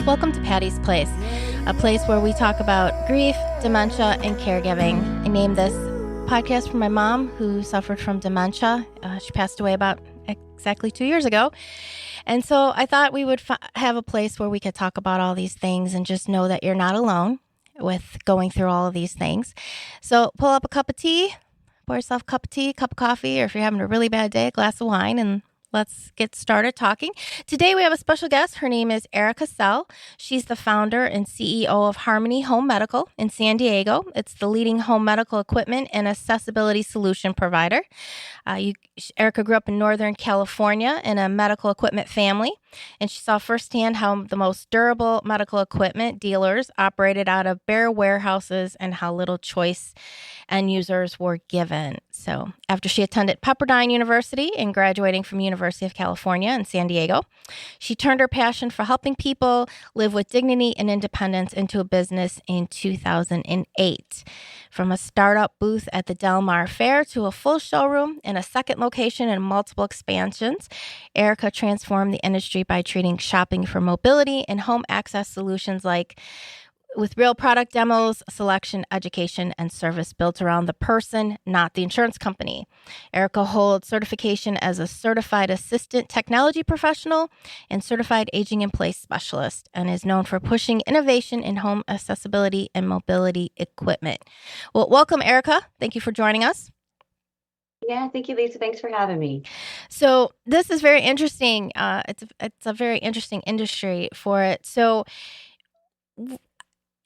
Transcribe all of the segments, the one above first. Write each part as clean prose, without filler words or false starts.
Welcome to Patty's Place, a place where we talk about grief, dementia, and caregiving. I named this podcast for my mom, who suffered from dementia. She passed away about exactly 2 years ago. And so I thought we would have a place where we could talk about all these things and just know that you're not alone with going through all of these things. So pull up a cup of tea, pour yourself a cup of tea, cup of coffee, or if you're having a really bad day, a glass of wine, and let's get started talking. Today we have a special guest. Her name is Erica Sell. She's the founder and CEO of Harmony Home Medical in San Diego. It's the leading home medical equipment and accessibility solution provider. Erica grew up in Northern California in a medical equipment family, and she saw firsthand how the most durable medical equipment dealers operated out of bare warehouses and how little choice end users were given. So after she attended Pepperdine University and graduating from University of California in San Diego, she turned her passion for helping people live with dignity and independence into a business in 2008. From a startup booth at the Del Mar Fair to a full showroom and a second location and multiple expansions, Erica transformed the industry by treating shopping for mobility and home access solutions with real product demos, selection, education, and service built around the person, not the insurance company. Erica holds certification as a certified assistant technology professional and certified aging in place specialist, and is known for pushing innovation in home accessibility and mobility equipment. Well, welcome, Erica. Thank you for joining us. Yeah, thank you, Lisa. Thanks for having me. So this is very interesting. It's a very interesting industry for it. So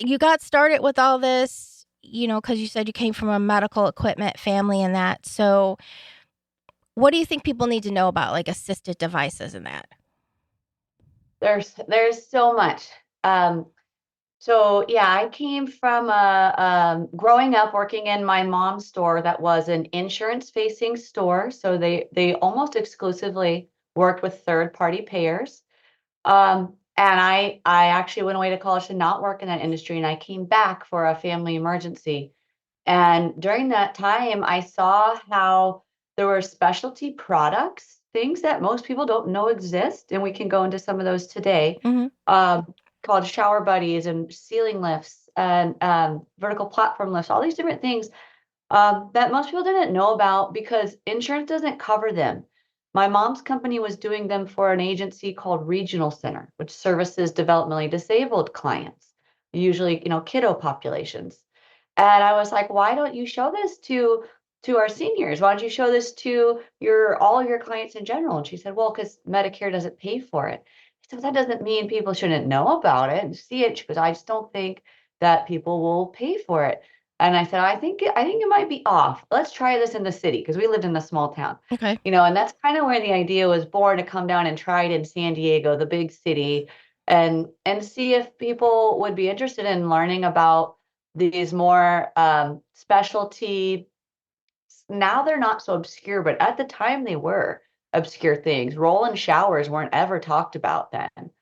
you got started with all this, because you said you came from a medical equipment family and that. So what do you think people need to know about like assisted devices and that? There's so much. So yeah, I came from growing up working in my mom's store that was an insurance-facing store. So they almost exclusively worked with third-party payers. And I actually went away to college to not work in that industry, and I came back for a family emergency. And during that time, I saw how there were specialty products, things that most people don't know exist, and we can go into some of those today, Mm-hmm. called shower buddies and ceiling lifts and vertical platform lifts, all these different things that most people didn't know about because insurance doesn't cover them. My mom's company was doing them for an agency called Regional Center, which services developmentally disabled clients, usually, kiddo populations. And I was like, why don't you show this to our seniors? Why don't you show this to all your clients in general? And she said, well, because Medicare doesn't pay for it. So that doesn't mean people shouldn't know about it and see it. She goes, I just don't think that people will pay for it. And I said, I think it might be off. Let's try this in the city because we lived in a small town. Okay. And that's kind of where the idea was born, to come down and try it in San Diego, the big city, and see if people would be interested in learning about these more specialty. Now they're not so obscure, but at the time they were obscure things. Roll-in showers weren't ever talked about then.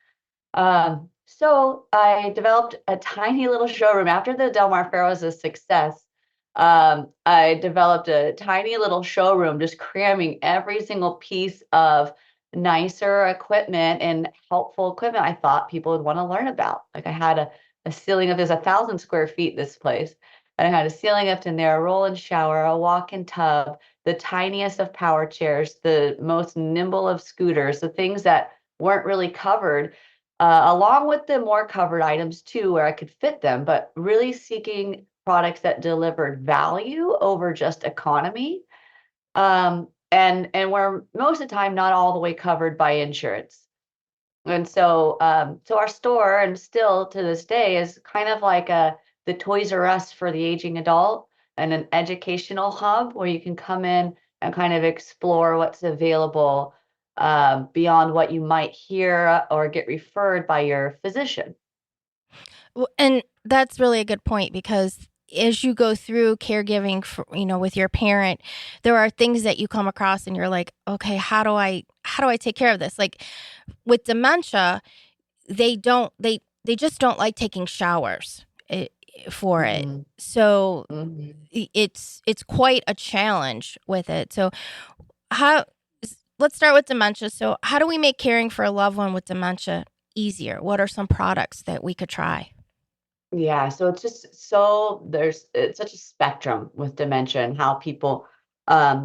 So I developed a tiny little showroom after the Del Mar Fair was a success. I developed a tiny little showroom, just cramming every single piece of nicer equipment and helpful equipment I thought people would want to learn about. Like I had a ceiling of, there's 1,000 square feet, this place. And I had a ceiling lift in there, a roll-in shower, a walk-in tub, the tiniest of power chairs, the most nimble of scooters, the things that weren't really covered, along with the more covered items too, where I could fit them, but really seeking products that delivered value over just economy, and were most of the time not all the way covered by insurance. And so our store, and still to this day, is kind of like the Toys R Us for the aging adult, and an educational hub where you can come in and kind of explore what's available beyond what you might hear or get referred by your physician. And that's really a good point, because as you go through caregiving with your parent, there are things that you come across and you're like, okay, how do I take care of this? Like with dementia, they just don't like taking showers for it. Mm-hmm. So Mm-hmm. it's quite a challenge with it. So let's start with dementia. So how do we make caring for a loved one with dementia easier? What are some products that we could try? Yeah, so it's such a spectrum with dementia and how people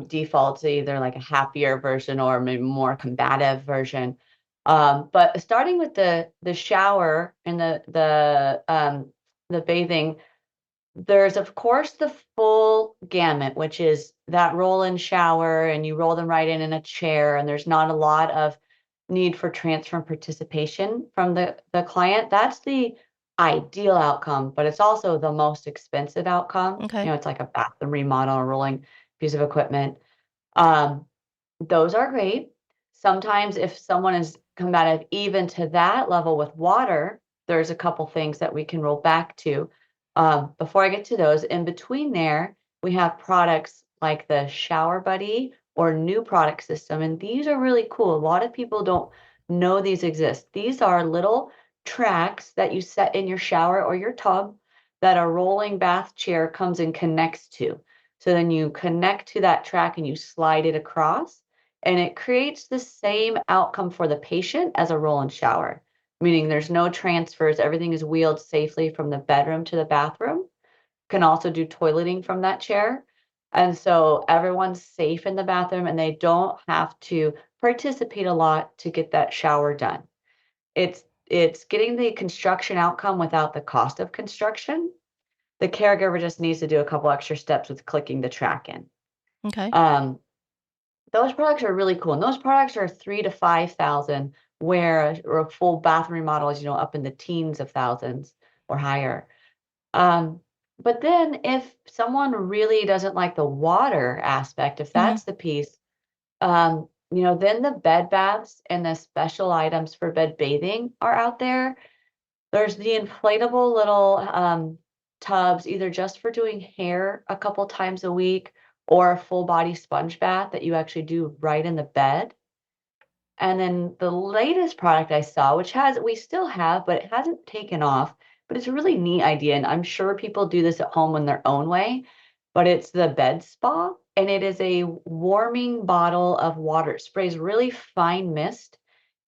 default to either like a happier version or maybe more combative version. But starting with the shower and the bathing, there's of course the full gamut, which is that roll-in shower and you roll them right in a chair, and there's not a lot of need for transfer and participation from the client. That's the ideal outcome, but it's also the most expensive outcome. Okay. It's like a bathroom remodel, a rolling piece of equipment. Um, those are great. Sometimes if someone is combative even to that level with water, there's a couple things that we can roll back to. Before I get to those, in between there, we have products like the Shower Buddy or new product system, and these are really cool. A lot of people don't know these exist. These are little tracks that you set in your shower or your tub that a rolling bath chair comes and connects to. So then you connect to that track and you slide it across, and it creates the same outcome for the patient as a roll-in shower, meaning there's no transfers. Everything is wheeled safely from the bedroom to the bathroom. Can also do toileting from that chair. And so everyone's safe in the bathroom and they don't have to participate a lot to get that shower done. It's getting the construction outcome without the cost of construction. The caregiver just needs to do a couple extra steps with clicking the track in. Okay. Um, those products are really cool, and those products are 3 to 5,000, where a full bathroom remodel is, up in the teens of thousands or higher. Um, but then if someone really doesn't like the water aspect, if Hmm. that's the piece, then the bed baths and the special items for bed bathing are out there. There's the inflatable little tubs, either just for doing hair a couple times a week or a full body sponge bath that you actually do right in the bed. And then the latest product I saw, which we still have, but it hasn't taken off, but it's a really neat idea. And I'm sure people do this at home in their own way, but it's the bed spa. And it is a warming bottle of water. It sprays really fine mist.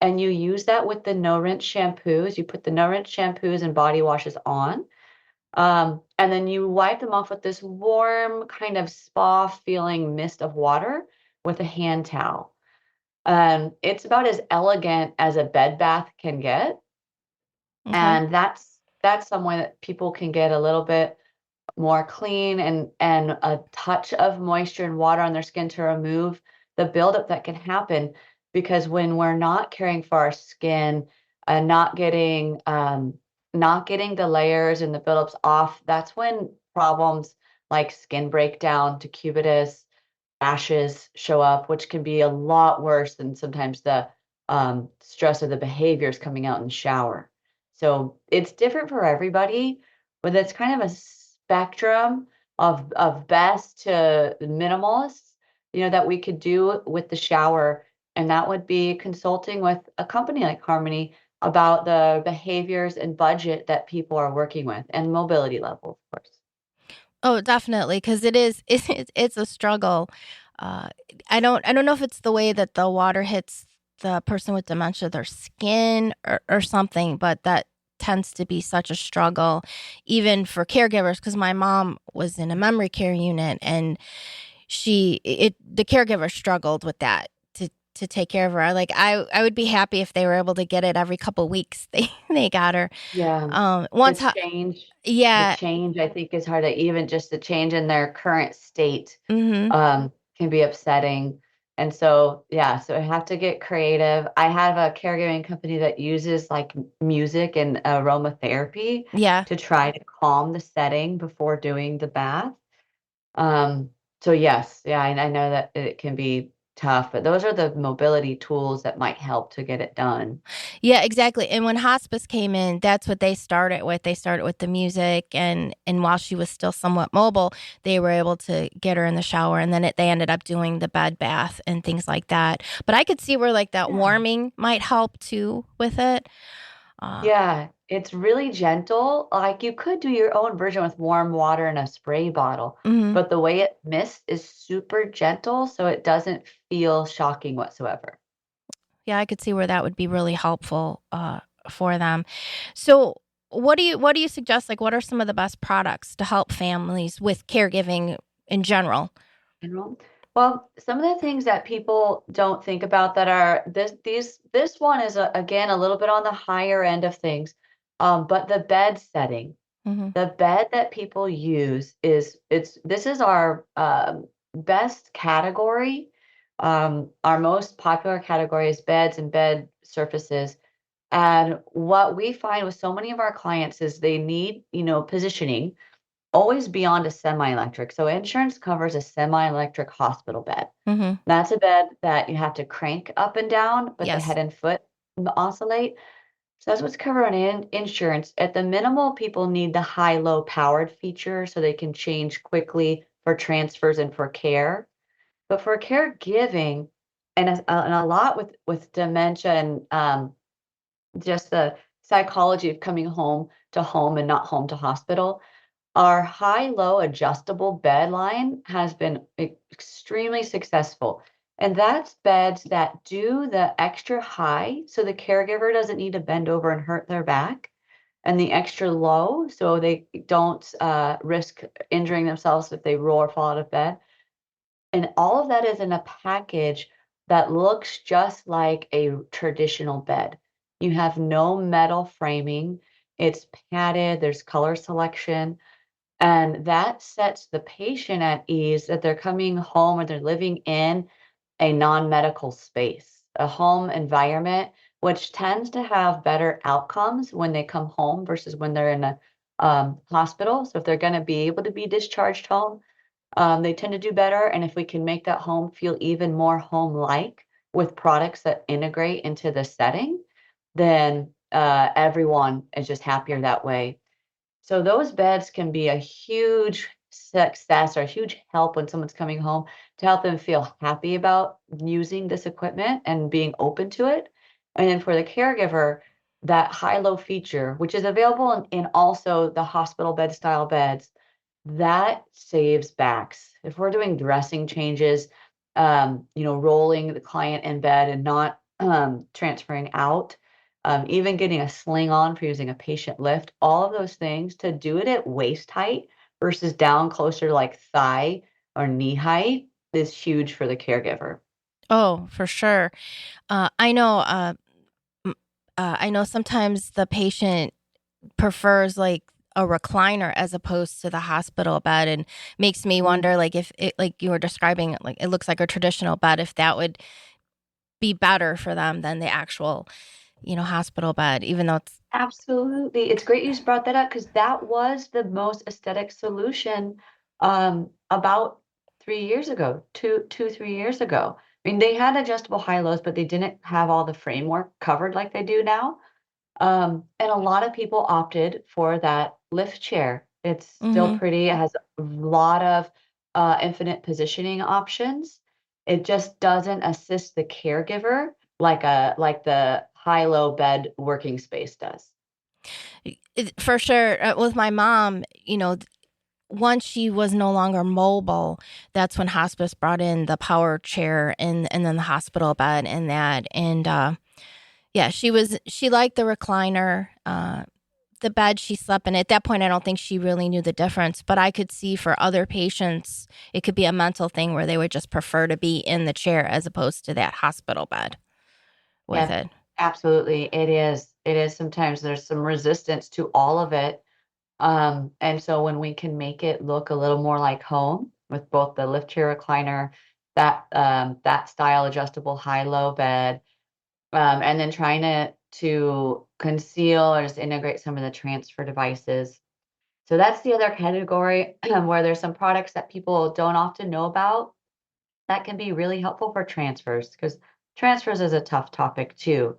And you use that with the no rinse shampoos. You put the no rinse shampoos and body washes on. And then you wipe them off with this warm kind of spa feeling mist of water with a hand towel. It's about as elegant as a bed bath can get, Okay. and that's some way that people can get a little bit more clean and a touch of moisture and water on their skin to remove the buildup that can happen. Because when we're not caring for our skin and not getting the layers and the buildups off, that's when problems like skin breakdown, decubitus, rashes show up, which can be a lot worse than sometimes the stress of the behaviors coming out in the shower. So it's different for everybody, but it's kind of a spectrum of best to minimalist, that we could do with the shower. And that would be consulting with a company like Harmony about the behaviors and budget that people are working with and mobility level, of course. Oh, definitely, because it is it's a struggle. Uh, I don't know if it's the way that the water hits the person with dementia, their skin or something, but that tends to be such a struggle, even for caregivers. Because my mom was in a memory care unit, and the caregiver struggled with that to take care of her. Like I would be happy if they were able to get it every couple weeks. They got her. Yeah. The Once, change the yeah. change, I think, is hard. Even just the change in their current state, Mm-hmm. can be upsetting. And so, yeah, so I have to get creative. I have a caregiving company that uses like music and aromatherapy Yeah. to try to calm the setting before doing the bath. Um, so yes, yeah, I know that it can be tough, but those are the mobility tools that might help to get it done. Yeah, exactly. And when hospice came in, that's what they started with. They started with the music, and while she was still somewhat mobile, they were able to get her in the shower, and then they ended up doing the bed bath and things like that. But I could see where like that Yeah. warming might help too with it. Uh, Yeah, it's really gentle. Like you could do your own version with warm water in a spray bottle, mhm. but the way it mists is super gentle, so it doesn't feel shocking whatsoever. Yeah, I could see where that would be really helpful. for them. So what do you suggest? Like, what are some of the best products to help families with caregiving in general? General. Well, some of the things that people don't think about that are this one is again a little bit on the higher end of things, but the bed setting, Mm-hmm. the bed that people use is this is our best category. Our most popular category is beds and bed surfaces. And what we find with so many of our clients is they need, positioning always beyond a semi-electric. So insurance covers a semi-electric hospital bed. Mm-hmm. That's a bed that you have to crank up and down, but the Yes. head and foot oscillate. So that's what's covered on insurance. At the minimal, people need the high-low powered feature so they can change quickly for transfers and for care. But for caregiving, and a lot with dementia and just the psychology of coming home and not home to hospital, our high-low adjustable bed line has been extremely successful. And that's beds that do the extra high, so the caregiver doesn't need to bend over and hurt their back, and the extra low, so they don't risk injuring themselves if they roll or fall out of bed. And all of that is in a package that looks just like a traditional bed. You have no metal framing, it's padded, there's color selection. And that sets the patient at ease that they're coming home or they're living in a non-medical space, a home environment, which tends to have better outcomes when they come home versus when they're in a hospital. So if they're going to be able to be discharged home, they tend to do better. And if we can make that home feel even more home-like with products that integrate into the setting, then everyone is just happier that way. So those beds can be a huge success or a huge help when someone's coming home to help them feel happy about using this equipment and being open to it. And then for the caregiver, that high-low feature, which is available in also the hospital bed style beds, that saves backs. If we're doing dressing changes, rolling the client in bed and not transferring out, even getting a sling on for using a patient lift, all of those things to do it at waist height versus down closer to like thigh or knee height is huge for the caregiver. Oh, for sure. I know. I know sometimes the patient prefers like a recliner as opposed to the hospital bed, and makes me Mm, wonder, like, if it, like you were describing, like it looks like a traditional bed, if that would be better for them than the actual, hospital bed, even though it's. Absolutely. It's great you just brought that up because that was the most aesthetic solution about 3 years ago, 3 years ago. I mean, they had adjustable high-lows, but they didn't have all the framework covered like they do now. And a lot of people opted for that lift chair. It's still Mm-hmm. pretty. It has a lot of infinite positioning options. It just doesn't assist the caregiver like the high-low bed working space does. For sure. With my mom, once she was no longer mobile, that's when hospice brought in the power chair and then the hospital bed and that. And yeah, she liked the recliner. The bed she slept in. At that point, I don't think she really knew the difference, but I could see for other patients, it could be a mental thing where they would just prefer to be in the chair as opposed to that hospital bed with Yeah, it. absolutely. It is. It is sometimes there's some resistance to all of it. And so when we can make it look a little more like home with both the lift chair recliner, that style adjustable high-low bed, and then trying to conceal or just integrate some of the transfer devices. So that's the other category where there's some products that people don't often know about that can be really helpful for transfers because transfers is a tough topic too.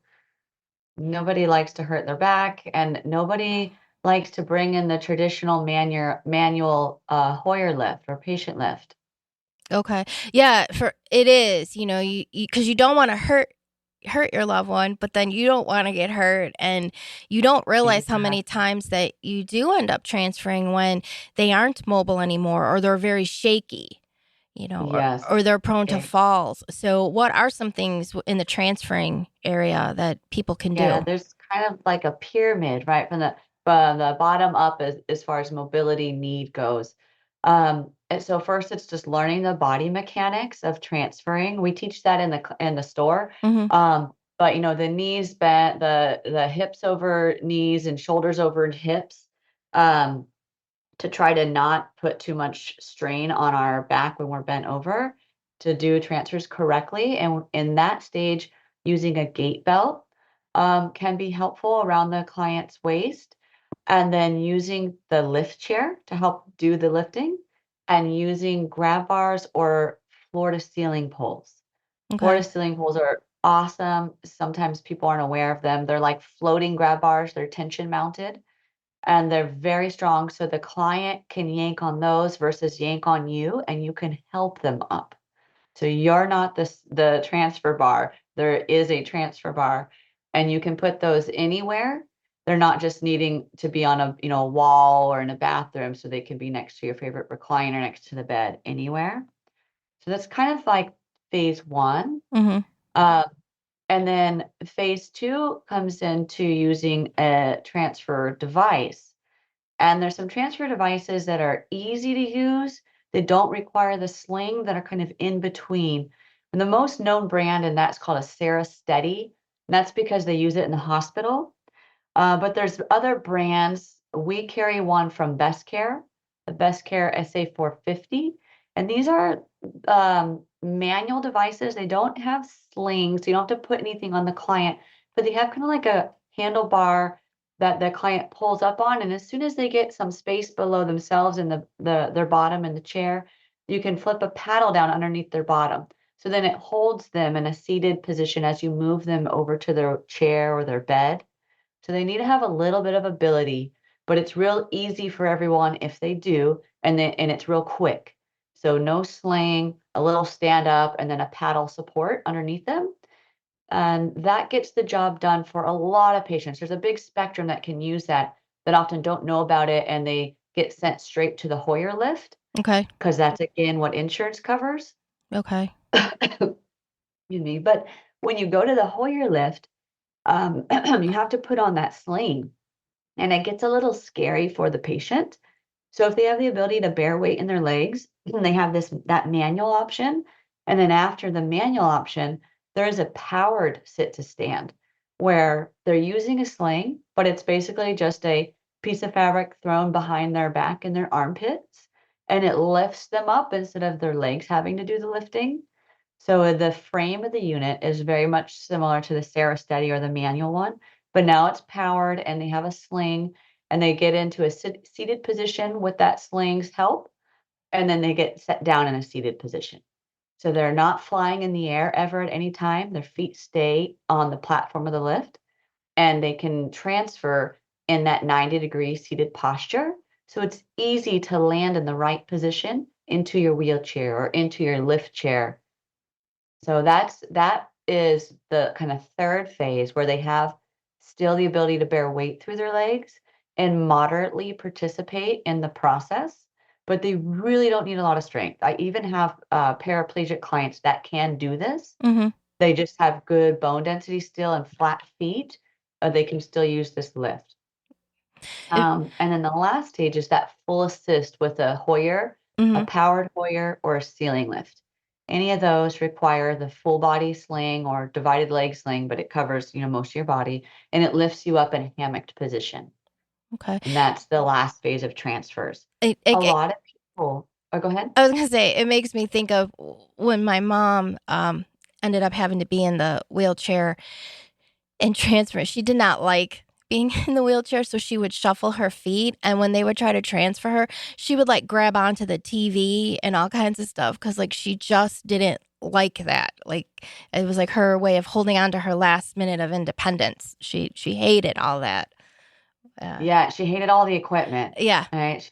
Nobody likes to hurt their back, and nobody likes to bring in the traditional manual Hoyer lift or patient lift. Okay. Yeah, for it is, you because you don't want to hurt your loved one, but then you don't want to get hurt, and you don't realize how many Exactly. times that you do end up transferring when they aren't mobile anymore or they're very shaky, Yes. or they're prone to Eh, falls. So what are some things in the transferring area that people can Yeah, do? there's kind of like a pyramid, right? From the bottom up as far as mobility need goes. And so first it's just learning the body mechanics of transferring. We teach that in the store. Mm-hmm. But the knees bent, the hips over knees and shoulders over hips, um, to try to not put too much strain on our back when we're bent over to do transfers correctly. And in that stage, using a gait belt can be helpful around the client's waist. And then using the lift chair to help do the lifting and using grab bars or floor to ceiling poles. Floor to Okay. ceiling poles are awesome. Sometimes people aren't aware of them. They're like floating grab bars, they're tension mounted and they're very strong. So the client can yank on those versus yank on you, and you can help them up. So you're not the transfer bar. There is a transfer bar, and you can put those anywhere. They're not just needing to be on a wall or in a bathroom, so they can be next to your favorite recliner, next to the bed, anywhere. So that's kind of like phase one. Mm-hmm. Uh, and then phase two comes into using a transfer device. And there's some transfer devices that are easy to use, that don't require the sling, that are kind of in between. And the most known brand, and that's called a Sarah Steady. And that's because they use it in the hospital. But there's other brands. We carry one from Best Care, the Best Care SA 450. And these are manual devices. They don't have slings. You don't have to put anything on the client, but they have kind of like a handlebar that the client pulls up on. And as soon as they get some space below themselves in their bottom in the chair, you can flip a paddle down underneath their bottom. So then it holds them in a seated position as you move them over to their chair or their bed. So they need to have a little bit of ability, but it's real easy for everyone if they do, and it's real quick. So no sling, a little stand up, and then a paddle support underneath them. And that gets the job done for a lot of patients. There's a big spectrum that can use that often don't know about it, and they get sent straight to the Hoyer lift Okay. because that's again what insurance covers. Okay. Excuse me. But when you go to the Hoyer lift, you have to put on that sling, and it gets a little scary for the patient. So if they have the ability to bear weight in their legs, they have that manual option. And then after the manual option, there is a powered sit to stand where they're using a sling, but it's basically just a piece of fabric thrown behind their back and their armpits, and it lifts them up instead of their legs having to do the lifting. So the frame of the unit is very much similar to the Sarah Steady or the manual one, but now it's powered and they have a sling, and they get into a seated position with that sling's help, and then they get set down in a seated position. So they're not flying in the air ever at any time. Their feet stay on the platform of the lift, and they can transfer in that 90-degree seated posture. So it's easy to land in the right position into your wheelchair or into your lift chair. So that is the kind of third phase where they have still the ability to bear weight through their legs and moderately participate in the process, but they really don't need a lot of strength. I even have paraplegic clients that can do this. Mm-hmm. They just have good bone density still and flat feet. They can still use this lift. It, And then the last stage is that full assist with a Hoyer, a mm-hmm. powered Hoyer, or a ceiling lift. Any of those require the full body sling or divided leg sling, but it covers, most of your body, and it lifts you up in a hammocked position. Okay. And that's the last phase of transfers. It, A it, it, lot of people, oh, go ahead. I was gonna say it makes me think of when my mom ended up having to be in the wheelchair and transfer. She did not like being in the wheelchair, so she would shuffle her feet. And when they would try to transfer her, she would like grab onto the TV and all kinds of stuff because like she just didn't like that. Like it was like her way of holding on to her last minute of independence. She hated all that. Yeah, she hated all the equipment. Yeah. Right?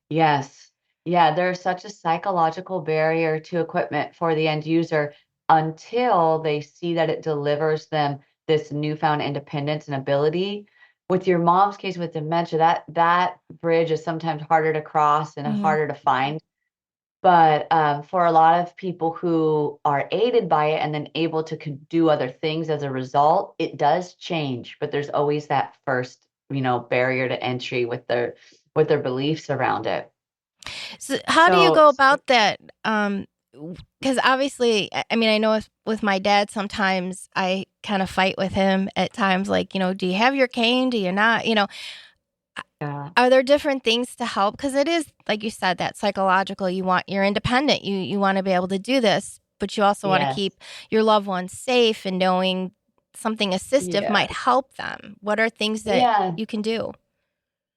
Yes. Yeah, there's such a psychological barrier to equipment for the end user until they see that it delivers them this newfound independence and ability. With your mom's case with dementia, that bridge is sometimes harder to cross and Hmm. harder to find. But for a lot of people who are aided by it and then able to do other things as a result, it does change. But there's always that first, barrier to entry with their beliefs around it. So how do you So go about that? Because obviously, I mean, I know with my dad, sometimes I kind of fight with him at times, like, do you have your cane? Do you not? yeah, Are there different things to help? Because it is, like you said, that psychological. You're independent. You want to be able to do this, but you also want to yes, keep your loved ones safe and knowing something assistive might yes, help them. What are things that yeah. you can do?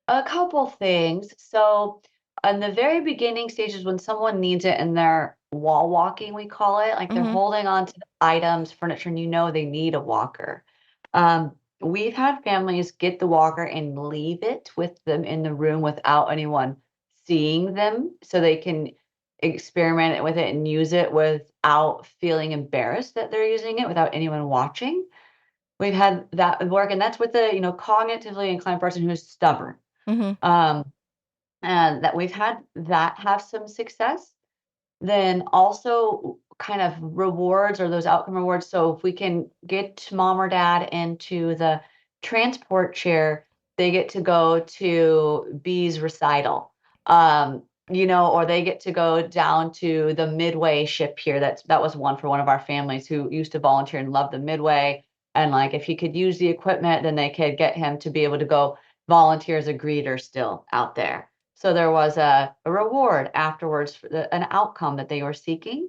A couple things. So, in the very beginning stages, when someone needs it and they're wall walking, we call it, like they're Mm-hmm. holding on to items, furniture, and they need a walker. We've had families get the walker and leave it with them in the room without anyone seeing them so they can experiment with it and use it without feeling embarrassed that they're using it, without anyone watching. We've had that work, and that's with a cognitively inclined person who's stubborn. Mm-hmm. um, and that we've had that have some success. Then also kind of rewards or those outcome rewards. So if we can get mom or dad into the transport chair, they get to go to B's recital. Or they get to go down to the Midway ship here. That was one for one of our families who used to volunteer and loved the Midway. And like if he could use the equipment, then they could get him to be able to go volunteer as a greeter still out there. So there was a reward afterwards for an outcome that they were seeking.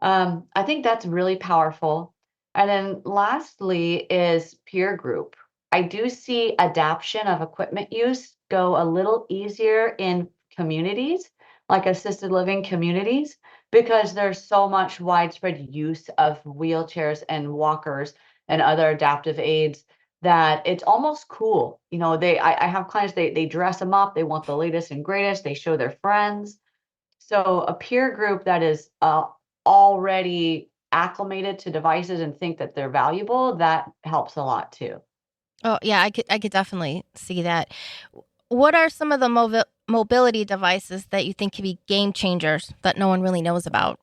I think that's really powerful. And then lastly is peer group. I do see adaption of equipment use go a little easier in communities, like assisted living communities, because there's so much widespread use of wheelchairs and walkers and other adaptive aids that it's almost cool. I have clients, they dress them up, they want the latest and greatest, they show their friends. So a peer group that is already acclimated to devices and think that they're valuable, that helps a lot too. Oh, yeah, I could definitely see that. What are some of the mobility devices that you think could be game changers that no one really knows about?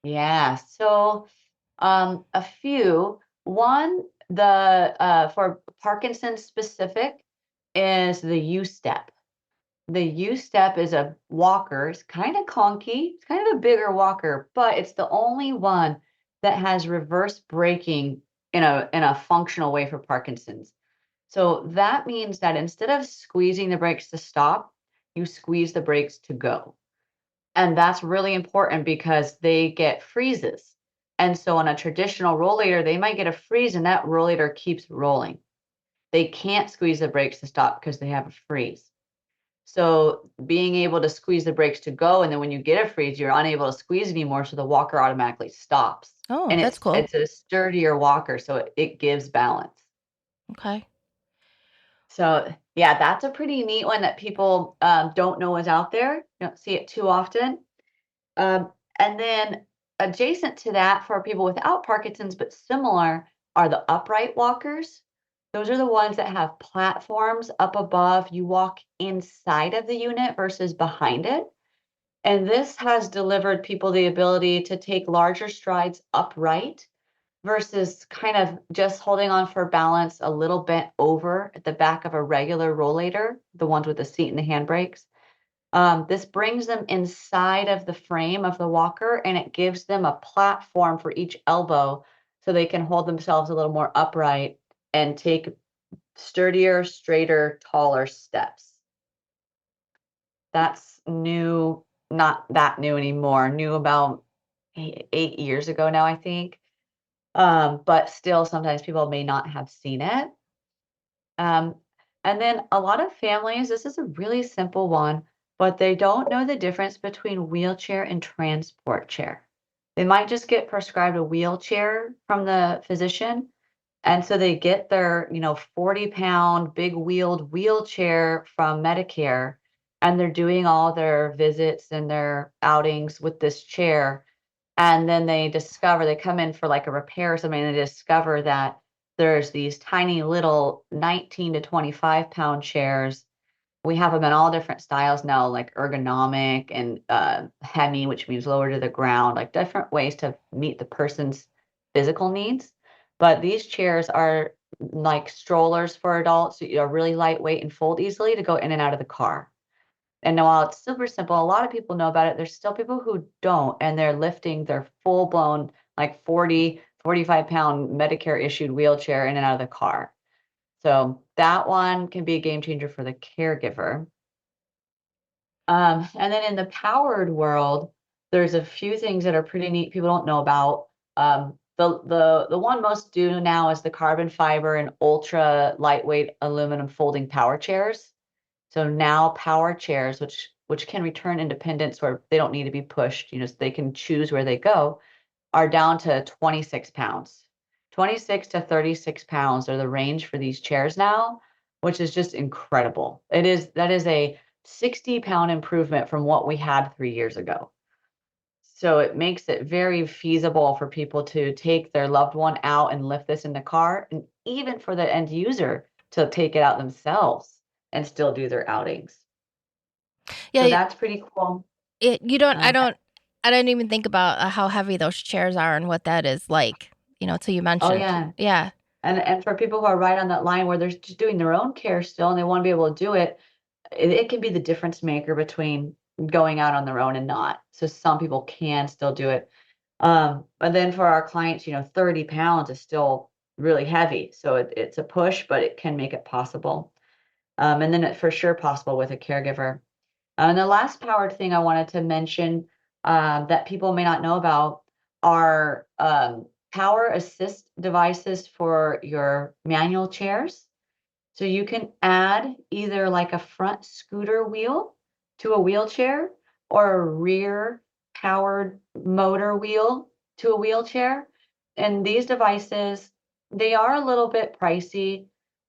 Yeah. So a few. One, the for Parkinson's specific is the U step. The U step is a walker. It's kind of clunky. It's kind of a bigger walker, but it's the only one that has reverse braking in a functional way for Parkinson's. So that means that instead of squeezing the brakes to stop, you squeeze the brakes to go. And that's really important because they get freezes. And so on a traditional rollator, they might get a freeze and that rollator keeps rolling. They can't squeeze the brakes to stop because they have a freeze. So being able to squeeze the brakes to go, and then when you get a freeze, you're unable to squeeze anymore, so the walker automatically stops. Oh, And that's it's cool. it's a sturdier walker, so it gives balance. Okay. So yeah, that's a pretty neat one that people don't know is out there. You don't see it too often. And then adjacent to that, for people without Parkinson's but similar, are the upright walkers. Those are the ones that have platforms up above. You walk inside of the unit versus behind it. And this has delivered people the ability to take larger strides upright versus kind of just holding on for balance a little bent over at the back of a regular rollator, the ones with the seat and the handbrakes. This brings them inside of the frame of the walker and it gives them a platform for each elbow so they can hold themselves a little more upright and take sturdier, straighter, taller steps. That's new, not that new anymore, new about 8 years ago now, I think. But still, sometimes people may not have seen it. Um, and then a lot of families, this is a really simple one, but they don't know the difference between wheelchair and transport chair. They might just get prescribed a wheelchair from the physician. And so they get their, 40-pound big wheeled wheelchair from Medicare, and they're doing all their visits and their outings with this chair. And then they come in for like a repair or something, and they discover that there's these tiny little 19 to 25-pound chairs We have them in all different styles now, like ergonomic and hemi, which means lower to the ground, like different ways to meet the person's physical needs. But these chairs are like strollers for adults, are really lightweight and fold easily to go in and out of the car. And while it's super simple, a lot of people know about it. There's still people who don't, and they're lifting their full blown, like 40, 45-pound Medicare issued wheelchair in and out of the car. So that one can be a game changer for the caregiver. And then in the powered world, there's a few things that are pretty neat people don't know about. The one most do now is the carbon fiber and ultra lightweight aluminum folding power chairs. So now power chairs, which can return independence where they don't need to be pushed, so they can choose where they go, are down to 26 pounds. 26 to 36 pounds are the range for these chairs now, which is just incredible. That is a 60-pound improvement from what we had 3 years ago. So it makes it very feasible for people to take their loved one out and lift this in the car, and even for the end user to take it out themselves and still do their outings. So Yeah, that's pretty cool. you don't. Um, I don't even think about how heavy those chairs are and what that is like. Till you oh mentioned. yeah. Yeah. And for people who are right on that line where they're just doing their own care still and they want to be able to do it, it can be the difference maker between going out on their own and not. So some people can still do it. But then for our clients, 30 pounds is still really heavy. So it's a push, but it can make it possible. And then it's for sure possible with a caregiver. And the last powered thing I wanted to mention that people may not know about are power assist devices for your manual chairs. So you can add either like a front scooter wheel to a wheelchair or a rear powered motor wheel to a wheelchair. And these devices, they are a little bit pricey.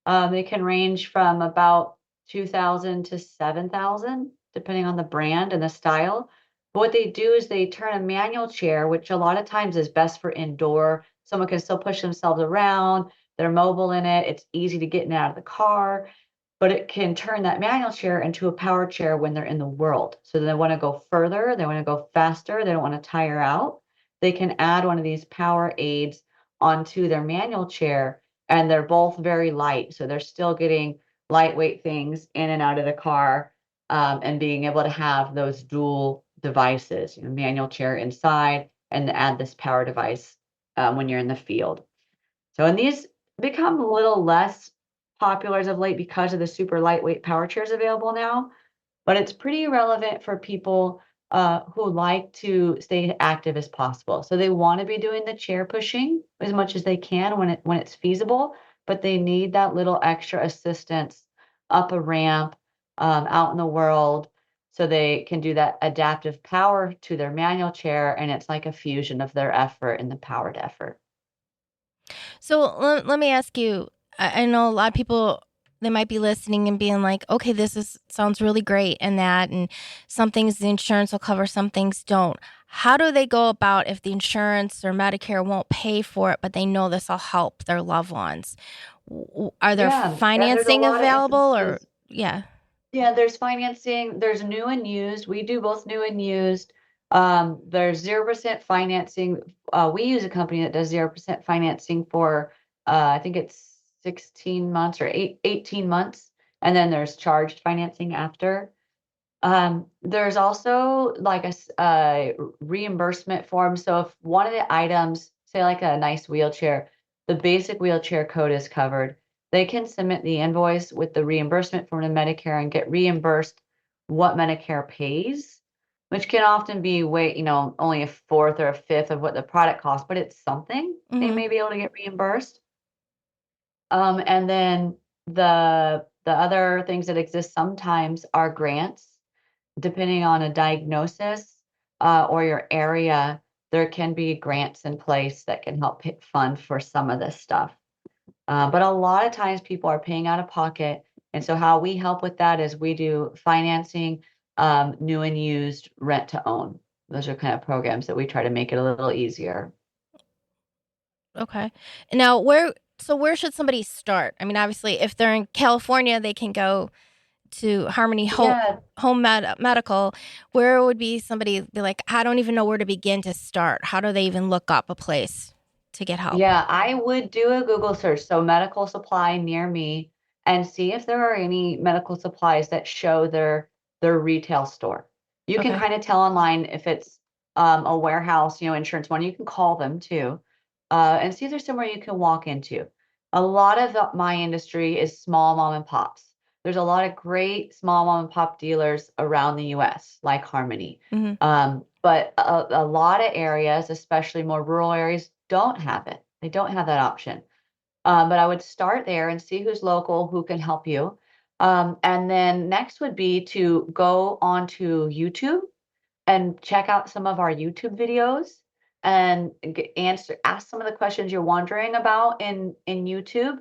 They can range from about 2,000 to 7,000, depending on the brand and the style. But what they do is they turn a manual chair, which a lot of times is best for indoor. Someone can still push themselves around, they're mobile in it. It's easy to get in and out of the car, but it can turn that manual chair into a power chair when they're in the world. So they want to go further, they want to go faster, they don't want to tire out. They can add one of these power aids onto their manual chair, and they're both very light. So they're still getting lightweight things in and out of the car, and being able to have those dual devices, manual chair inside, and add this power device when you're in the field. So, and these become a little less popular as of late because of the super lightweight power chairs available now, but it's pretty relevant for people who like to stay active as possible. So they want to be doing the chair pushing as much as they can when it's feasible, but they need that little extra assistance up a ramp, out in the world, so they can do that adaptive power to their manual chair, and it's like a fusion of their effort and the powered effort. So let me ask you. I know a lot of people, they might be listening and being like, "Okay, sounds really great," and some things the insurance will cover, some things don't. How do they go about if the insurance or Medicare won't pay for it, but they know this will help their loved ones? Are there Yeah, there's a financing lot of available, or instances. yeah? Yeah, there's financing, there's new and used. We do both new and used. There's 0% financing. We use a company that does 0% financing for I think it's 16 months or 18 months. And then there's charged financing after. There's also like a reimbursement form. So if one of the items, say like a nice wheelchair, the basic wheelchair code is covered, they can submit the invoice with the reimbursement form to Medicare and get reimbursed what Medicare pays, which can often be only a fourth or a fifth of what the product costs, but it's something they Mm-hmm. may be able to get reimbursed. And then the other things that exist sometimes are grants. Depending on a diagnosis or your area, there can be grants in place that can help fund for some of this stuff. But a lot of times people are paying out of pocket. And so how we help with that is we do financing, new and used, rent to own. Those are kind of programs that we try to make it a little easier. Okay. Now, where should somebody start? I mean, obviously, if they're in California, they can go to Harmony Yeah, Medical, where would be somebody be like, I don't even know where to begin to start. How do they even look up a place to get help? yeah, I would do a Google search, so medical supply near me, and see if there are any medical supplies that show their retail store. You can Okay. kind of tell online if it's a warehouse, insurance one. You can call them too, and see if there's somewhere you can walk into. A lot of my industry is small mom and pops. There's a lot of great small mom and pop dealers around the U.S., like Harmony. Hmm. But a lot of areas, especially more rural areas, don't have it. They don't have that option. But I would start there and see who's local, who can help you. And then next would be to go onto YouTube and check out some of our YouTube videos and ask some of the questions you're wondering about in YouTube.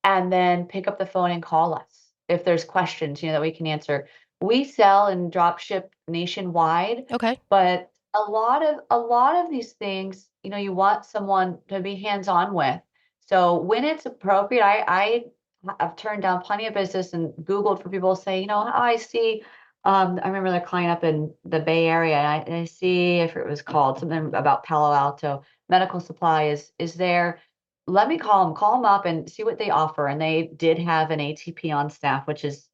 And then pick up the phone and call us if there's questions, that we can answer. We sell and drop ship nationwide, Okay. but a lot of these things, you want someone to be hands-on with. So when it's appropriate, I've turned down plenty of business and Googled for people to say, I see. I remember the client up in the Bay Area, and I see if it was called something about Palo Alto medical supply is there. Let me call them up and see what they offer. And they did have an ATP on staff, which is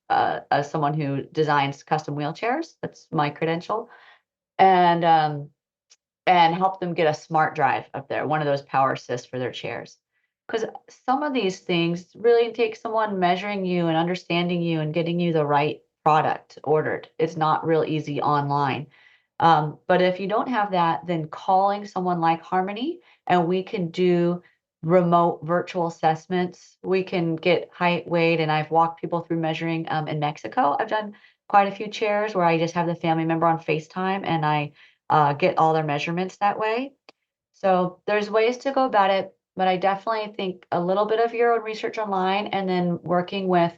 someone who designs custom wheelchairs. That's my credential. And help them get a smart drive up there, one of those power assists for their chairs. Because some of these things really take someone measuring you and understanding you and getting you the right product ordered. It's not real easy online. But if you don't have that, then calling someone like Harmony, and we can do remote virtual assessments. We can get height, weight, and I've walked people through measuring in Mexico. I've done quite a few chairs where I just have the family member on FaceTime and I get all their measurements that way. So there's ways to go about it, but I definitely think a little bit of your own research online and then working with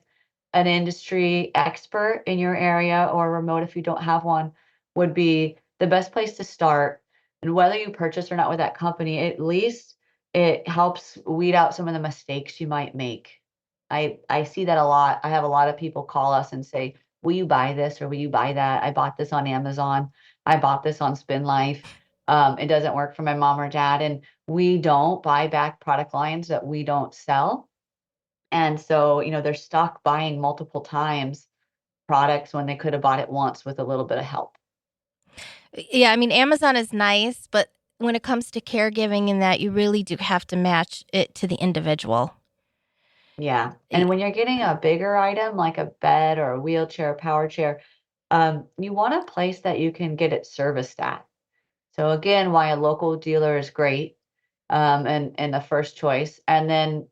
an industry expert in your area or remote if you don't have one would be the best place to start. And whether you purchase or not with that company, at least it helps weed out some of the mistakes you might make. I see that a lot. I have a lot of people call us and say, "Will you buy this or will you buy that? I bought this on Amazon. I bought this on Spin Life. It doesn't work for my mom or dad." And we don't buy back product lines that we don't sell. And so, they're stuck buying multiple times products when they could have bought it once with a little bit of help. Yeah, I mean, Amazon is nice, but when it comes to caregiving and that, you really do have to match it to the individual. Yeah. Y- And when you're getting a bigger item like a bed or a wheelchair, power chair, you want a place that you can get it serviced at. So again, why a local dealer is great, and the first choice. And then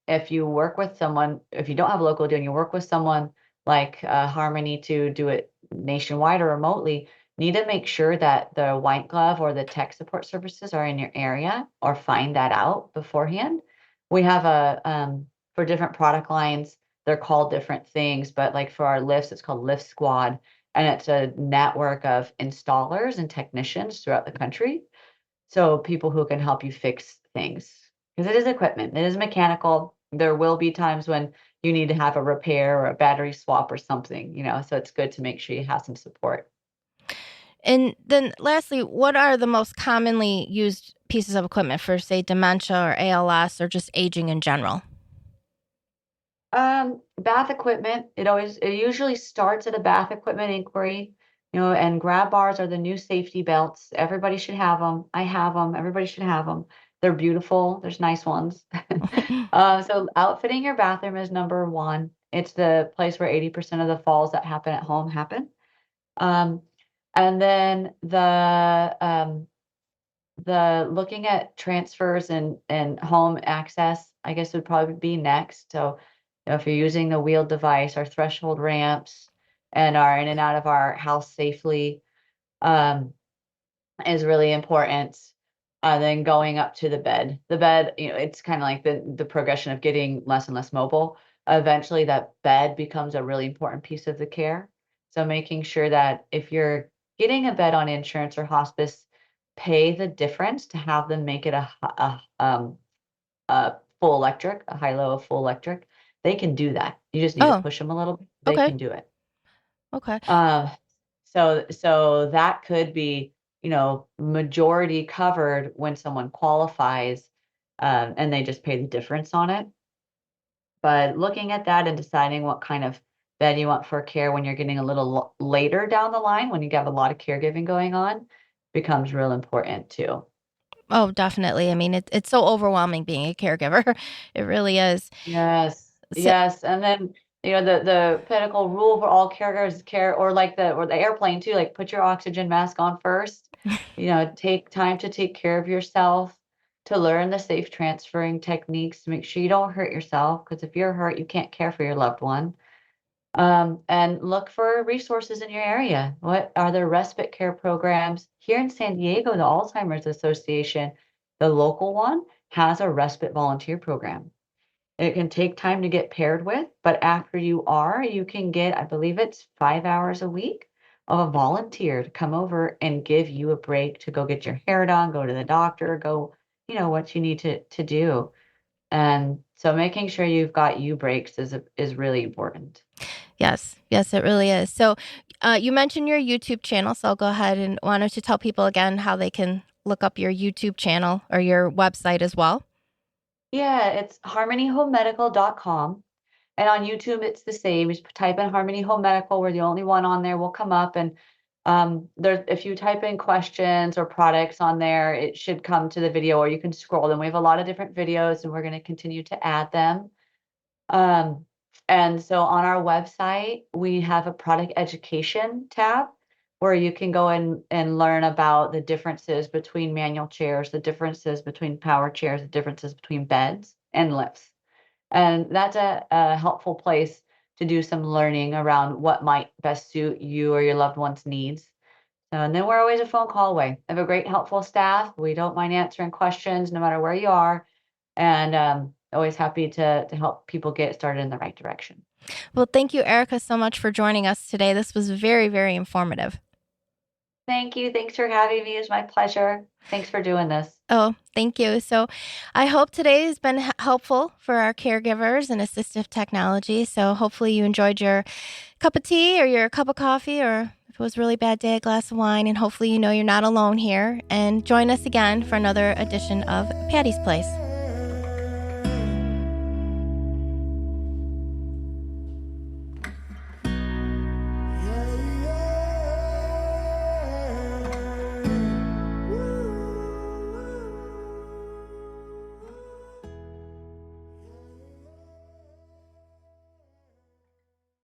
if you work with someone, if you don't have a local dealer, and you work with someone like Harmony to do it nationwide or remotely, need to make sure that the white glove or the tech support services are in your area, or find that out beforehand. We have for different product lines, they're called different things, but like for our lifts, it's called Lift Squad, and it's a network of installers and technicians throughout the country. So people who can help you fix things, because it is equipment, it is mechanical. There will be times when you need to have a repair or a battery swap or something, so it's good to make sure you have some support. And then lastly, what are the most commonly used pieces of equipment for, say, dementia or ALS or just aging in general? Bath equipment, it usually starts at a bath equipment inquiry, and grab bars are the new safety belts. Everybody should have them. I have them. Everybody should have them. They're beautiful. There's nice ones. So outfitting your bathroom is number one. It's the place where 80% of the falls that happen at home happen. Um, and then the looking at transfers and home access, I guess, would probably be next. So, if you're using the wheeled device or threshold ramps and are in and out of our house safely, um, is really important. Then going up to the bed. The bed, it's kind of like the progression of getting less and less mobile. Eventually, that bed becomes a really important piece of the care. So making sure that if you're getting a bed on insurance or hospice, pay the difference to have them make it a full electric, a high-low full electric. They can do that. You just need to Oh, push them a little bit. they Okay. can do it. Okay. Uh, so that could be, majority covered when someone qualifies, and they just pay the difference on it. But looking at that and deciding what kind of bed you want for care when you're getting a little later down the line, when you have a lot of caregiving going on, becomes real important too. Oh, definitely. I mean, it's so overwhelming being a caregiver. It really is. Yes, So, yes, and then, the pinnacle rule for all caregivers is care or like the airplane too, like, put your oxygen mask on first. Take time to take care of yourself, to learn the safe transferring techniques to make sure you don't hurt yourself. Because if you're hurt, you can't care for your loved one. And look for resources in your area. What are there respite care programs? Here in San Diego, the Alzheimer's Association, the local one, has a respite volunteer program. It can take time to get paired with, but after you can get, I believe it's 5 hours a week of a volunteer to come over and give you a break to go get your hair done, go to the doctor, go, what you need to do. And so making sure you've got you breaks is really important. yes, yes, it really is. So, you mentioned your YouTube channel, so I'll go ahead and why don't you tell people again how they can look up your YouTube channel or your website as well? Yeah, it's harmonyhomemedical.com. And on YouTube, it's the same. Just type in Harmony Home Medical. We're the only one on there. Will come up, and there, if you type in questions or products on there, it should come to the video, or you can scroll them. We have a lot of different videos, and we're going to continue to add them. Um, and so on our website, we have a product education tab where you can go in and learn about the differences between manual chairs, the differences between power chairs, the differences between beds and lifts. And that's a helpful place to do some learning around what might best suit you or your loved one's needs. And then we're always a phone call away. I have a great, helpful staff. We don't mind answering questions no matter where you are. And always happy to help people get started in the right direction. Well, thank you, Erica, so much for joining us today. This was very, very informative. Thank you. Thanks for having me. It was my pleasure. Thanks for doing this. Oh, thank you. So, I hope today has been helpful for our caregivers and assistive technology. So, hopefully, you enjoyed your cup of tea or your cup of coffee, or if it was a really bad day, a glass of wine. And hopefully, you know you're not alone here. And join us again for another edition of Patty's Place.